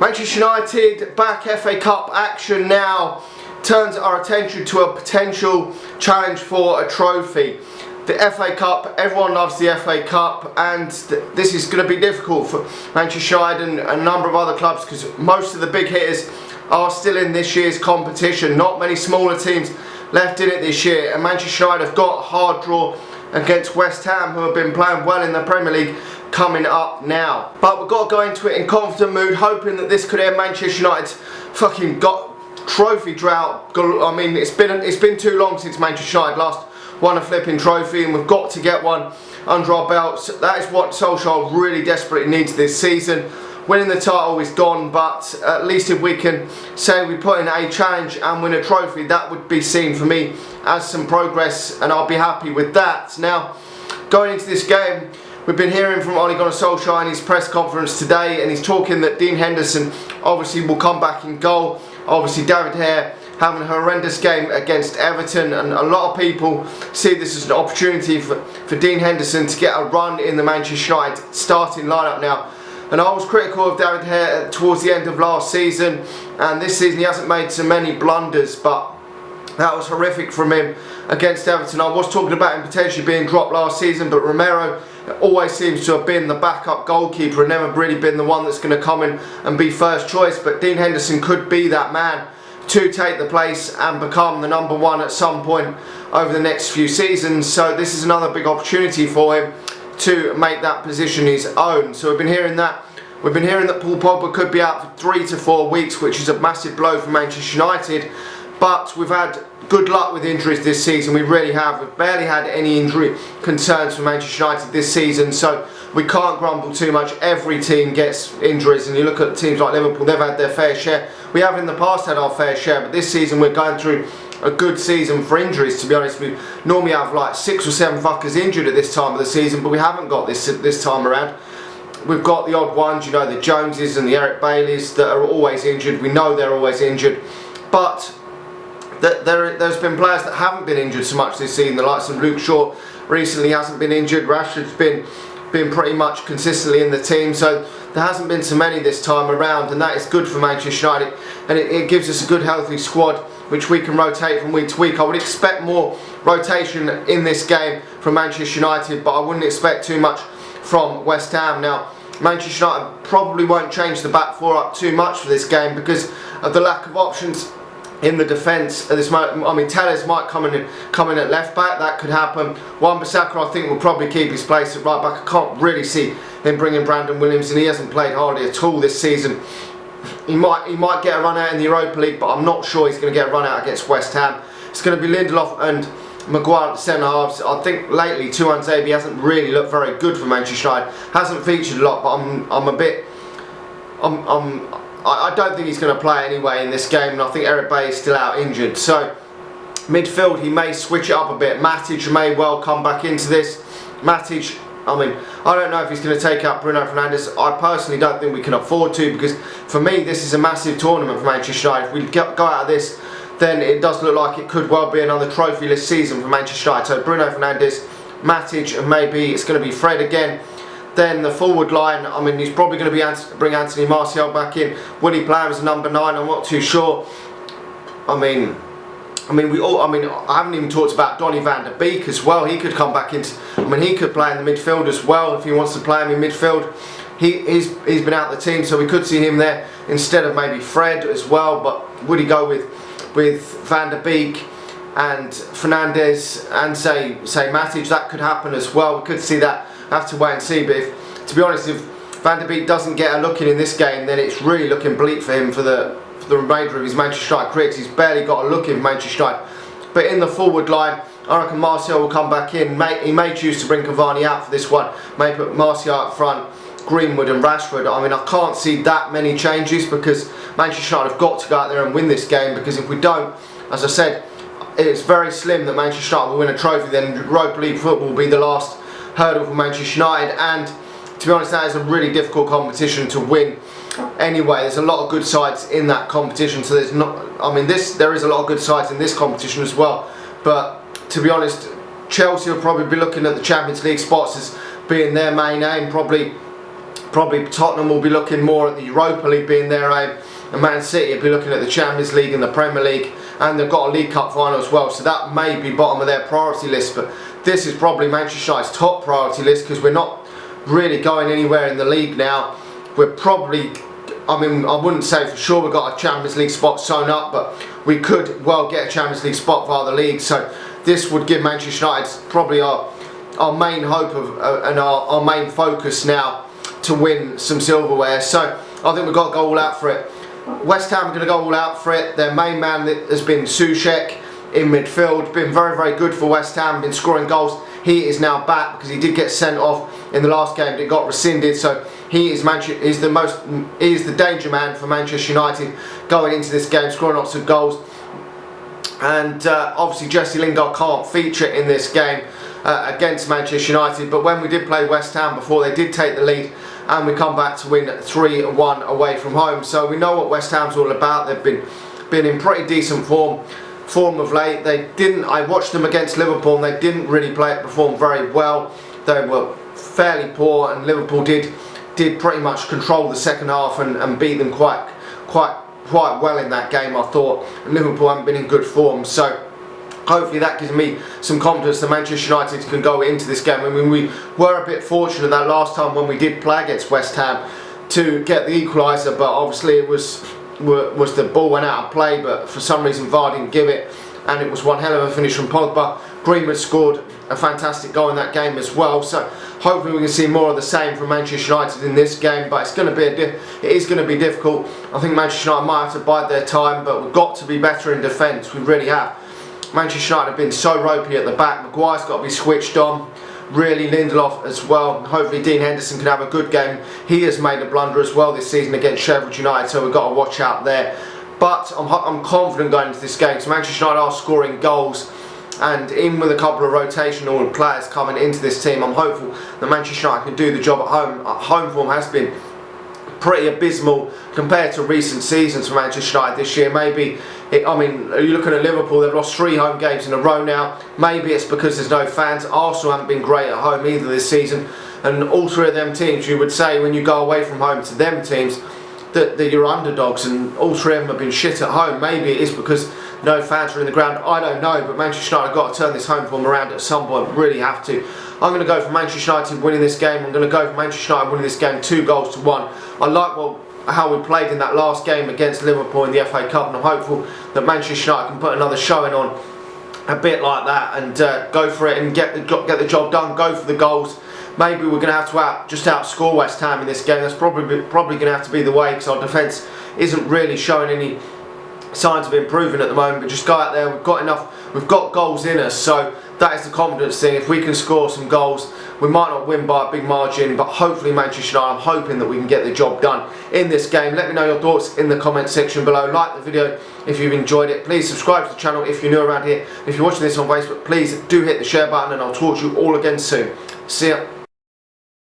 Manchester United back FA Cup action now turns our attention to a potential challenge for a trophy. The FA Cup, everyone loves the FA Cup, and this is going to be difficult for Manchester United and a number of other clubs because most of the big hitters are still in this year's competition. Not many smaller teams left in it this year, and Manchester United have got a hard draw against West Ham, who have been playing well in the Premier League, coming up now. But we've got to go into it in confident mood, hoping that this could end Manchester United's fucking trophy drought. I mean, it's been too long since Manchester United last won a flipping trophy, and we've got to get one under our belts. That is what Solskjaer really desperately needs this season. Winning the title is gone, but at least if we can say we put in a challenge and win a trophy, that would be seen for me as some progress, and I'll be happy with that. Now, going into this game, we've been hearing from Ole Gunnar Solskjaer in his press conference today, and he's talking that Dean Henderson obviously will come back in goal. Obviously David De Gea having a horrendous game against Everton, and a lot of people see this as an opportunity for Dean Henderson to get a run in the Manchester United starting lineup now. And I was critical of David De Gea towards the end of last season, and this season he hasn't made so many blunders, but that was horrific from him against Everton. I was talking about him potentially being dropped last season, but Romero always seems to have been the backup goalkeeper and never really been the one that's going to come in and be first choice. But Dean Henderson could be that man to take the place and become the number one at some point over the next few seasons. So this is another big opportunity for him to make that position his own. So we've been hearing that Paul Pogba could be out for 3 to 4 weeks, which is a massive blow for Manchester United. But we've had good luck with injuries this season. We really have. We've barely had any injury concerns for Manchester United this season, so we can't grumble too much. Every team gets injuries, and you look at teams like Liverpool, they've had their fair share. We have in the past had our fair share, but this season we're going through a good season for injuries, to be honest. We normally have like 6 or 7 fuckers injured at this time of the season, but we haven't got this time around. We've got the odd ones, you know, the Joneses and the Eric Baileys that are always injured. We know they're always injured, but there's been players that haven't been injured so much this season. The likes of Luke Shaw recently hasn't been injured. Rashford's been pretty much consistently in the team, so there hasn't been so many this time around, and that is good for Manchester United, and it gives us a good healthy squad which we can rotate from week to week. I would expect more rotation in this game from Manchester United, but I wouldn't expect too much from West Ham. Now, Manchester United probably won't change the back four up too much for this game because of the lack of options in the defence at this moment. I mean, Telles might come in at left back. That could happen. Wan-Bissaka, I think, will probably keep his place at right back. I can't really see him bringing Brandon Williams, and he hasn't played hardly at all this season. He might get a run out in the Europa League, but I'm not sure he's going to get a run out against West Ham. It's going to be Lindelof and Maguire at the centre halves. I think lately Tuanzebe hasn't really looked very good for Manchester United. Hasn't featured a lot, but I don't think he's going to play anyway in this game, and I think Eric Bailly is still out injured. So midfield, he may switch it up a bit. Matic may well come back into this. Matic, I mean, I don't know if he's going to take out Bruno Fernandes. I personally don't think we can afford to, because for me this is a massive tournament for Manchester United. If we go out of this, then it does look like it could well be another trophyless season for Manchester United. So Bruno Fernandes, Matic, and maybe it's going to be Fred again. Then the forward line, I mean, he's probably going to bring Anthony Martial back in. Will he play as a number 9? I'm not too sure. I haven't even talked about Donny van der Beek as well. He could come back into. I mean, he could play in the midfield as well if he wants to play him in midfield. He's been out of the team, so we could see him there instead of maybe Fred as well. But would he go with Van der Beek and Fernandes and say Matic? That could happen as well. We could see that. Have to wait and see. But to be honest, if Van der Beek doesn't get a look in this game, then it's really looking bleak for him for the remainder of his Manchester United career. He's barely got a look in Manchester United. But in the forward line, I reckon Martial will come back in. He may choose to bring Cavani out for this one. May put Martial up front, Greenwood and Rashford. I mean, I can't see that many changes because Manchester United have got to go out there and win this game, because if we don't, as I said, it's very slim that Manchester United will win a trophy. Then Europa League football will be the last hurdle for Manchester United, and to be honest, that is a really difficult competition to win. Anyway, there's a lot of good sides in that competition, so there is a lot of good sides in this competition as well. But to be honest, Chelsea will probably be looking at the Champions League spots as being their main aim. Probably Probably Tottenham will be looking more at the Europa League being their aim, and Man City will be looking at the Champions League and the Premier League, and they've got a League Cup final as well, so that may be bottom of their priority list. But this is probably Manchester United's top priority list, because we're not really going anywhere in the league now. We're probably, I mean, I wouldn't say for sure we've got a Champions League spot sewn up, but we could well get a Champions League spot via the league. So this would give Manchester United probably our main hope of and our main focus now to win some silverware. So I think we've got to go all out for it. West Ham are going to go all out for it. Their main man has been Souček in midfield, been very, very good for West Ham, been scoring goals. He is now back because he did get sent off in the last game, but it got rescinded. So he is the danger man for Manchester United going into this game, scoring lots of goals. And obviously Jesse Lingard can't feature in this game against Manchester United, but when we did play West Ham before, they did take the lead, and we come back to win 3-1 away from home. So we know what West Ham's all about. They've been in pretty decent form of late. I watched them against Liverpool, and they didn't really perform very well. They were fairly poor, and Liverpool did pretty much control the second half and beat them quite well in that game, I thought. Liverpool haven't been in good form, so hopefully that gives me some confidence that Manchester United can go into this game. I mean, we were a bit fortunate that last time when we did play against West Ham to get the equaliser, but obviously it was the ball went out of play, but for some reason VAR didn't give it, and it was one hell of a finish from Pogba. Greenwood scored a fantastic goal in that game as well, so hopefully we can see more of the same from Manchester United in this game. But it's going to be it is going to be difficult. I think Manchester United might have to bide their time, but we've got to be better in defence. We really have. Manchester United have been so ropey at the back. Maguire's got to be switched on. Really, Lindelof as well. Hopefully Dean Henderson can have a good game. He has made a blunder as well this season against Sheffield United, so we've got to watch out there. But I'm confident going into this game. So Manchester United are scoring goals, and even with a couple of rotational players coming into this team, I'm hopeful that Manchester United can do the job at home. Home form has been pretty abysmal compared to recent seasons for Manchester United this year. I mean, are you looking at Liverpool? They've lost 3 home games in a row now. Maybe it's because there's no fans. Arsenal haven't been great at home either this season. And all 3 of them teams, you would say, when you go away from home to them teams, that you're underdogs, and all 3 of them have been shit at home. Maybe it is because no fans are in the ground. I don't know, but Manchester United have got to turn this home form around at some point. Really have to. I'm going to go for Manchester United winning this game. I'm going to go for Manchester United winning this game 2-1. I like how we played in that last game against Liverpool in the FA Cup, and I'm hopeful that Manchester United can put another showing on a bit like that and go for it and get the job done, go for the goals. Maybe we're going to have to just outscore West Ham in this game. That's probably going to have to be the way, because our defence isn't really showing any signs of improving at the moment. But just go out there, we've got goals in us, so that is the confidence thing. If we can score some goals, we might not win by a big margin, but hopefully Manchester United, I'm hoping that we can get the job done in this game. Let me know your thoughts in the comment section below. Like the video if you've enjoyed it. Please subscribe to the channel if you're new around here. If you're watching this on Facebook, please do hit the share button, and I'll talk to you all again soon. See ya.